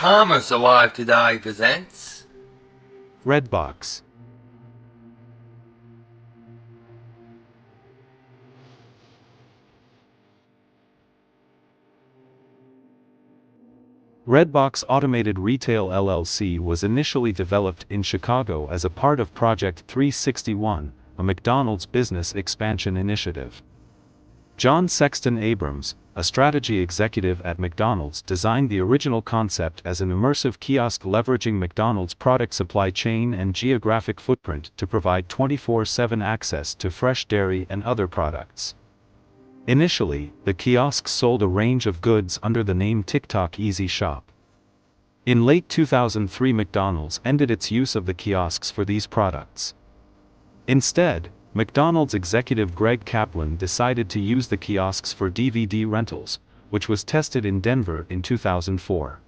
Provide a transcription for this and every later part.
Commerce Alive Today presents Redbox. Redbox Automated Retail LLC was initially developed in Chicago as a part of Project 361, a McDonald's business expansion initiative. John Sexton Abrams, a strategy executive at McDonald's, designed the original concept as an immersive kiosk leveraging McDonald's product supply chain and geographic footprint to provide 24/7 access to fresh dairy and other products. Initially, the kiosks sold a range of goods under the name TikTok Easy Shop. In late 2003, McDonald's ended its use of the kiosks for these products. Instead, McDonald's executive Greg Kaplan decided to use the kiosks for DVD rentals, which was tested in Denver in 2004.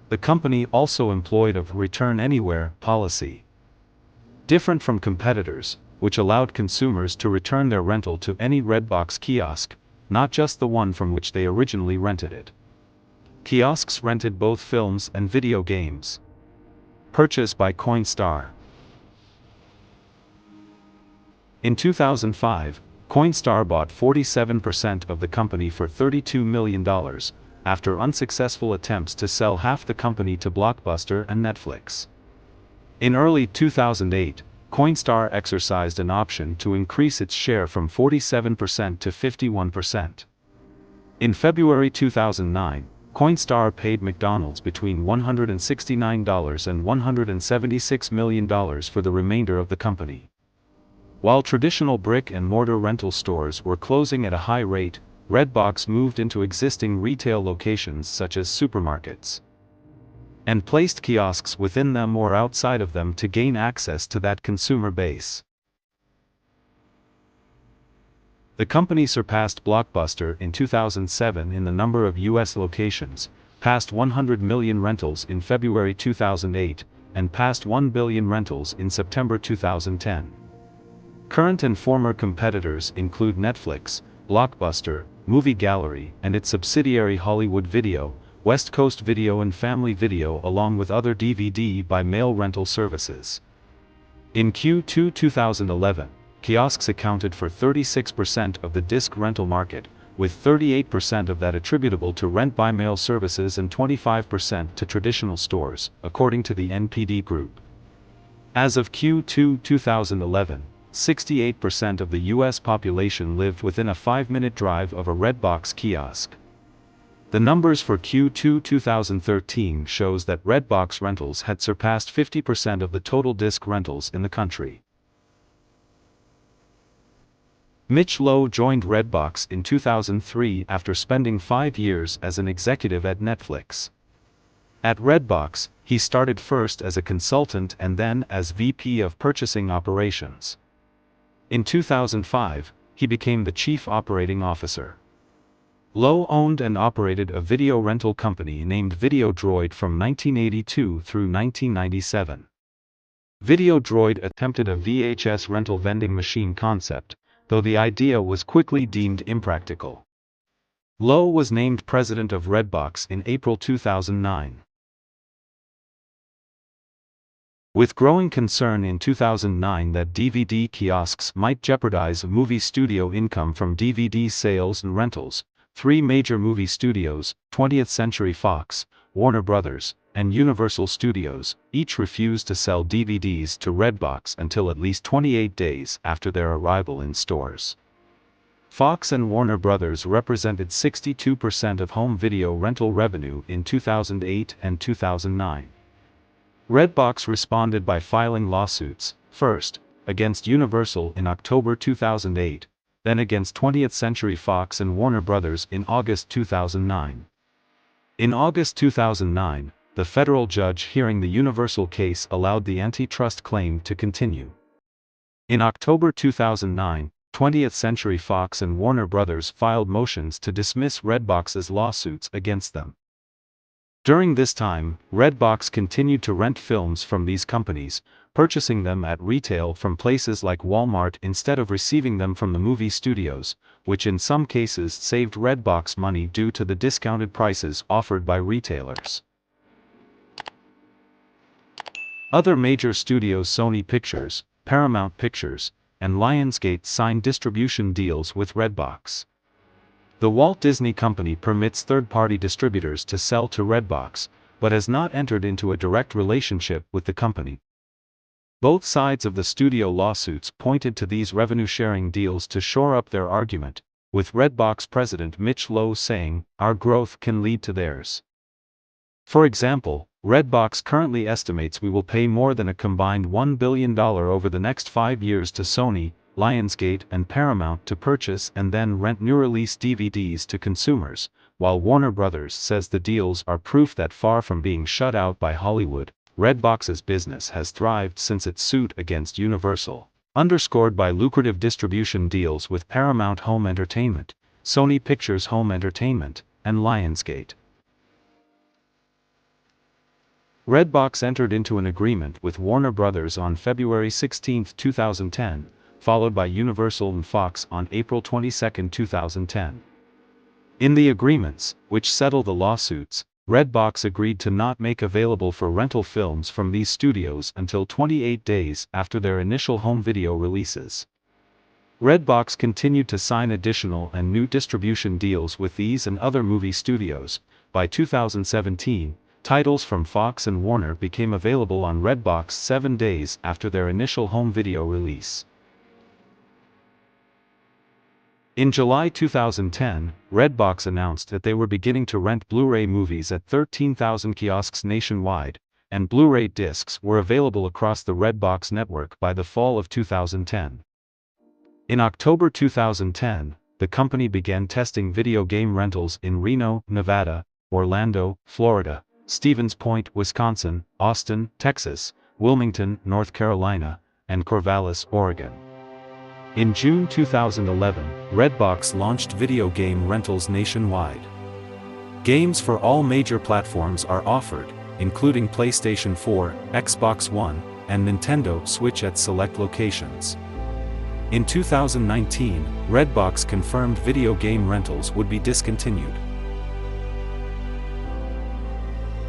The company also employed a return anywhere policy. Different from competitors, which allowed consumers to return their rental to any Redbox kiosk, not just the one from which they originally rented it. Kiosks rented both films and video games. Purchase by Coinstar. In 2005, Coinstar bought 47% of the company for $32 million, after unsuccessful attempts to sell half the company to Blockbuster and Netflix. In early 2008, Coinstar exercised an option to increase its share from 47% to 51%. In February 2009, Coinstar paid McDonald's between $169 and $176 million for the remainder of the company. While traditional brick-and-mortar rental stores were closing at a high rate, Redbox moved into existing retail locations such as supermarkets and placed kiosks within them or outside of them to gain access to that consumer base. The company surpassed Blockbuster in 2007 in the number of U.S. locations, passed 100 million rentals in February 2008, and passed 1 billion rentals in September 2010. Current and former competitors include Netflix, Blockbuster, Movie Gallery, and its subsidiary Hollywood Video, West Coast Video and Family Video, along with other DVD by mail rental services. In Q2 2011, kiosks accounted for 36% of the disc rental market, with 38% of that attributable to rent-by-mail services and 25% to traditional stores, according to the NPD Group. As of Q2 2011, 68% of the U.S. population lived within a 5-minute drive of a Redbox kiosk. The numbers for Q2 2013 shows that Redbox rentals had surpassed 50% of the total disc rentals in the country. Mitch Lowe joined Redbox in 2003 after spending 5 years as an executive at Netflix. At Redbox, he started first as a consultant and then as VP of Purchasing Operations. In 2005, he became the Chief Operating Officer. Lowe owned and operated a video rental company named Videodroid from 1982 through 1997. Videodroid attempted a VHS rental vending machine concept, though the idea was quickly deemed impractical. Lowe was named president of Redbox in April 2009. With growing concern in 2009 that DVD kiosks might jeopardize movie studio income from DVD sales and rentals, 3 major movie studios, 20th Century Fox, Warner Brothers, and Universal Studios, each refused to sell DVDs to Redbox until at least 28 days after their arrival in stores. Fox and Warner Brothers represented 62% of home video rental revenue in 2008 and 2009. Redbox responded by filing lawsuits, first, against Universal in October 2008, then against 20th Century Fox and Warner Brothers in August 2009. In August 2009, the federal judge hearing the Universal case allowed the antitrust claim to continue. In October 2009, 20th Century Fox and Warner Brothers filed motions to dismiss Redbox's lawsuits against them. During this time, Redbox continued to rent films from these companies, purchasing them at retail from places like Walmart instead of receiving them from the movie studios, which in some cases saved Redbox money due to the discounted prices offered by retailers. Other major studios Sony Pictures, Paramount Pictures, and Lionsgate signed distribution deals with Redbox. The Walt Disney Company permits third-party distributors to sell to Redbox, but has not entered into a direct relationship with the company. Both sides of the studio lawsuits pointed to these revenue-sharing deals to shore up their argument, with Redbox president Mitch Lowe saying, "Our growth can lead to theirs." For example, Redbox currently estimates we will pay more than a combined $1 billion over the next 5 years to Sony, Lionsgate and Paramount to purchase and then rent new-release DVDs to consumers, while Warner Bros. Says the deals are proof that far from being shut out by Hollywood, Redbox's business has thrived since its suit against Universal, underscored by lucrative distribution deals with Paramount Home Entertainment, Sony Pictures Home Entertainment, and Lionsgate. Redbox entered into an agreement with Warner Bros. On February 16, 2010, followed by Universal and Fox on April 22, 2010. In the agreements, which settle the lawsuits, Redbox agreed to not make available for rental films from these studios until 28 days after their initial home video releases. Redbox continued to sign additional and new distribution deals with these and other movie studios. By 2017, titles from Fox and Warner became available on Redbox 7 days after their initial home video release. In July 2010, Redbox announced that they were beginning to rent Blu-ray movies at 13,000 kiosks nationwide, and Blu-ray discs were available across the Redbox network by the fall of 2010. In October 2010, the company began testing video game rentals in Reno, Nevada, Orlando, Florida, Stevens Point, Wisconsin, Austin, Texas, Wilmington, North Carolina, and Corvallis, Oregon. In June 2011, Redbox launched video game rentals nationwide. Games for all major platforms are offered, including PlayStation 4, Xbox One, and Nintendo Switch at select locations. In 2019, Redbox confirmed video game rentals would be discontinued.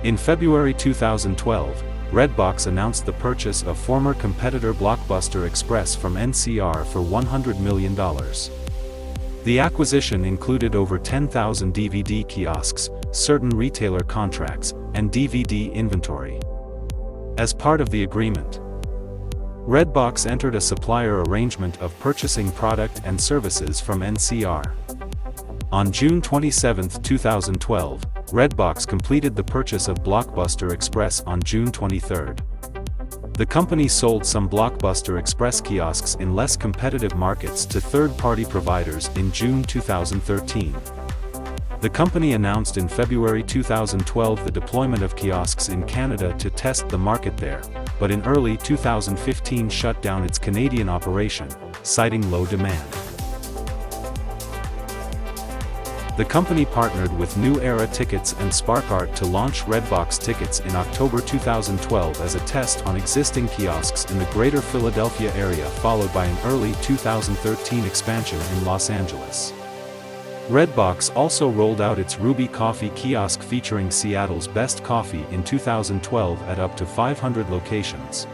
In February 2012, Redbox announced the purchase of former competitor Blockbuster Express from NCR for $100 million. The acquisition included over 10,000 DVD kiosks, certain retailer contracts, and DVD inventory. As part of the agreement, Redbox entered a supplier arrangement of purchasing product and services from NCR. On June 27, 2012, Redbox completed the purchase of Blockbuster Express on June 23. The company sold some Blockbuster Express kiosks in less competitive markets to third-party providers in June 2013. The company announced in February 2012 the deployment of kiosks in Canada to test the market there, but in early 2015 shut down its Canadian operation, citing low demand. The company partnered with New Era Tickets and SparkArt to launch Redbox Tickets in October 2012 as a test on existing kiosks in the greater Philadelphia area, followed by an early 2013 expansion in Los Angeles. Redbox also rolled out its Ruby Coffee kiosk featuring Seattle's best coffee in 2012 at up to 500 locations.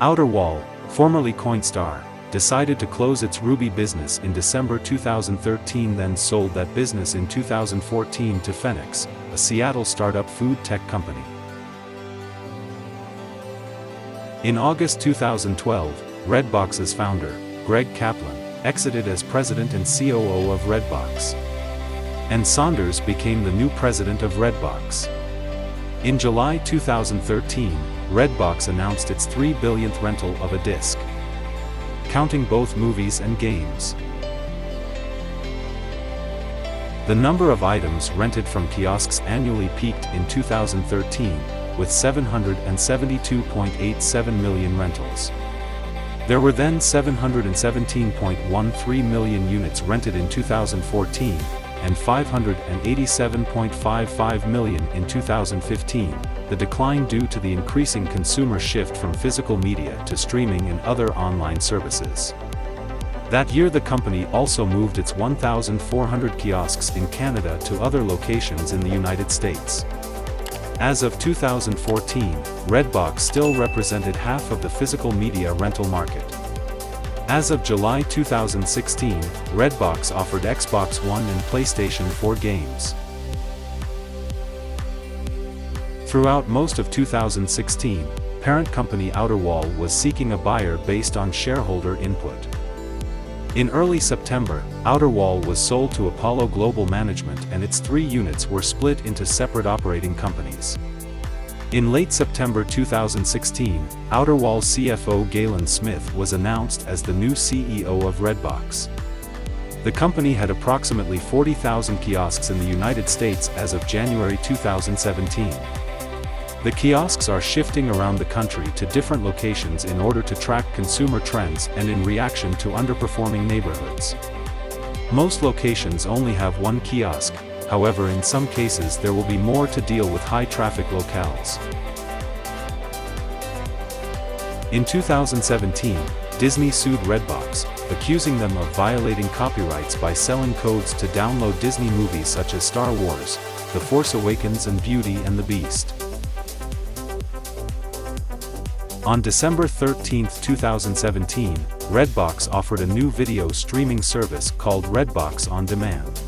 Outer Wall, formerly Coinstar, decided to close its Ruby business in December 2013, then sold that business in 2014 to Phoenix, a Seattle startup food tech company. In August 2012, Redbox's founder, Greg Kaplan, exited as president and COO of Redbox. And Saunders became the new president of Redbox. In July 2013, Redbox announced its 3 billionth rental of a disc, counting both movies and games. The number of items rented from kiosks annually peaked in 2013, with 772.87 million rentals. There were then 717.13 million units rented in 2014, and $587.55 million in 2015, the decline due to the increasing consumer shift from physical media to streaming and other online services. That year the company also moved its 1,400 kiosks in Canada to other locations in the United States. As of 2014, Redbox still represented half of the physical media rental market. As of July 2016, Redbox offered Xbox One and PlayStation 4 games. Throughout most of 2016, parent company Outerwall was seeking a buyer based on shareholder input. In early September, Outerwall was sold to Apollo Global Management and its 3 units were split into separate operating companies. In late September 2016, Outerwall CFO Galen Smith was announced as the new CEO of Redbox. The company had approximately 40,000 kiosks in the United States as of January 2017. The kiosks are shifting around the country to different locations in order to track consumer trends and in reaction to underperforming neighborhoods. Most locations only have 1 kiosk, however in some cases there will be more to deal with high-traffic locales. In 2017, Disney sued Redbox, accusing them of violating copyrights by selling codes to download Disney movies such as Star Wars, The Force Awakens and Beauty and the Beast. On December 13, 2017, Redbox offered a new video streaming service called Redbox On Demand.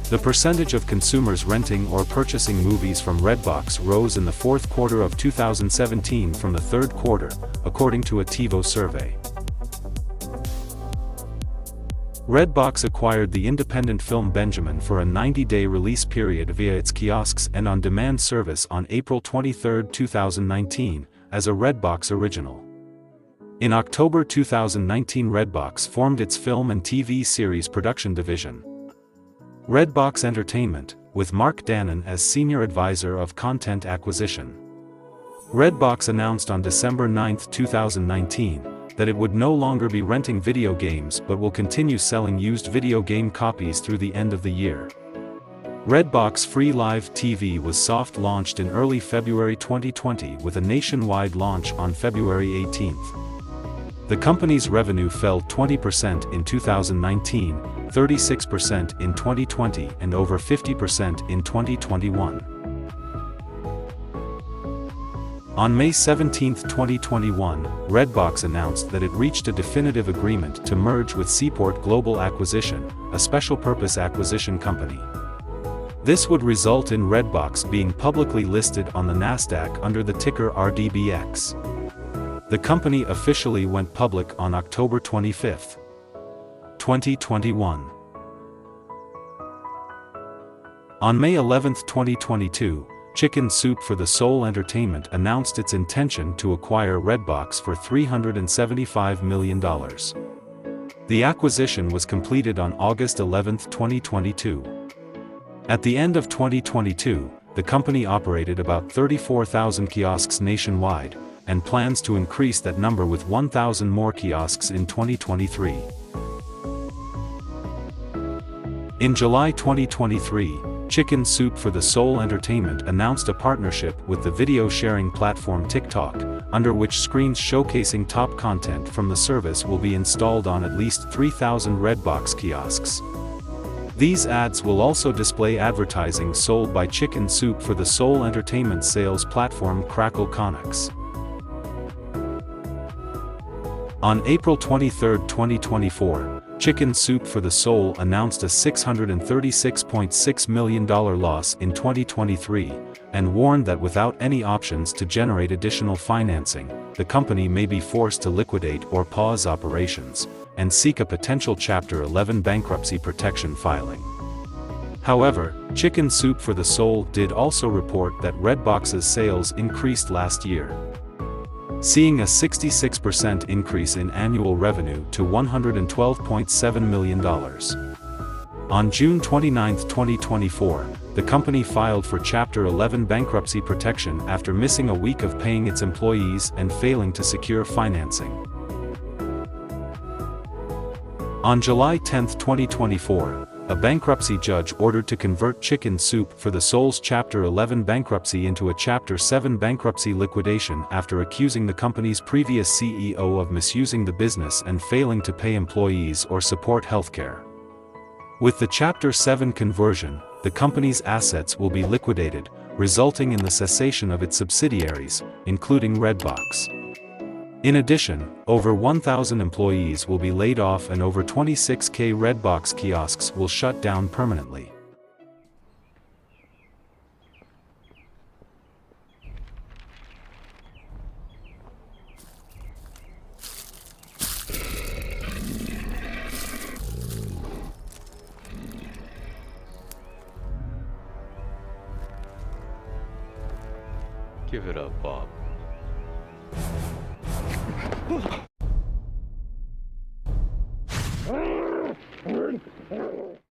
The percentage of consumers renting or purchasing movies from Redbox rose in the fourth quarter of 2017 from the third quarter, according to a TiVo survey. Redbox acquired the independent film Benjamin for a 90-day release period via its kiosks and on-demand service on April 23, 2019, as a Redbox original. In October 2019, Redbox formed its film and TV series production division, Redbox Entertainment, with Mark Dannon as Senior Advisor of Content Acquisition. Redbox announced on December 9, 2019, that it would no longer be renting video games but will continue selling used video game copies through the end of the year. Redbox Free Live TV was soft launched in early February 2020 with a nationwide launch on February 18th. The company's revenue fell 20% in 2019, 36% in 2020 and over 50% in 2021. On May 17, 2021, Redbox announced that it reached a definitive agreement to merge with Seaport Global Acquisition, a special-purpose acquisition company. This would result in Redbox being publicly listed on the Nasdaq under the ticker RDBX. The company officially went public on October 25, 2021. On May 11, 2022, Chicken Soup for the Soul Entertainment announced its intention to acquire Redbox for $375 million. The acquisition was completed on August 11, 2022. At the end of 2022, the company operated about 34,000 kiosks nationwide, and plans to increase that number with 1,000 more kiosks in 2023. In July 2023, Chicken Soup for the Soul Entertainment announced a partnership with the video sharing platform TikTok, under which screens showcasing top content from the service will be installed on at least 3,000 Redbox kiosks. These ads will also display advertising sold by Chicken Soup for the Soul Entertainment sales platform Crackle Connex. On April 23, 2024, Chicken Soup for the Soul announced a $636.6 million loss in 2023, and warned that without any options to generate additional financing, the company may be forced to liquidate or pause operations, and seek a potential Chapter 11 bankruptcy protection filing. However, Chicken Soup for the Soul did also report that Redbox's sales increased last year, seeing a 66% increase in annual revenue to $112.7 million. On June 29, 2024, the company filed for Chapter 11 bankruptcy protection after missing a week of paying its employees and failing to secure financing. On July 10, 2024, a bankruptcy judge ordered to convert Chicken Soup for the Soul's Chapter 11 bankruptcy into a Chapter 7 bankruptcy liquidation after accusing the company's previous CEO of misusing the business and failing to pay employees or support healthcare. With the Chapter 7 conversion, the company's assets will be liquidated, resulting in the cessation of its subsidiaries, including Redbox. In addition, over 1,000 employees will be laid off and over 26,000 Redbox kiosks will shut down permanently. Give it up, Bob.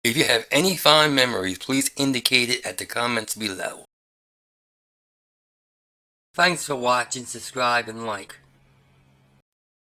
If you have any fond memories, please indicate it at the comments below. Thanks for watching, subscribe, and like.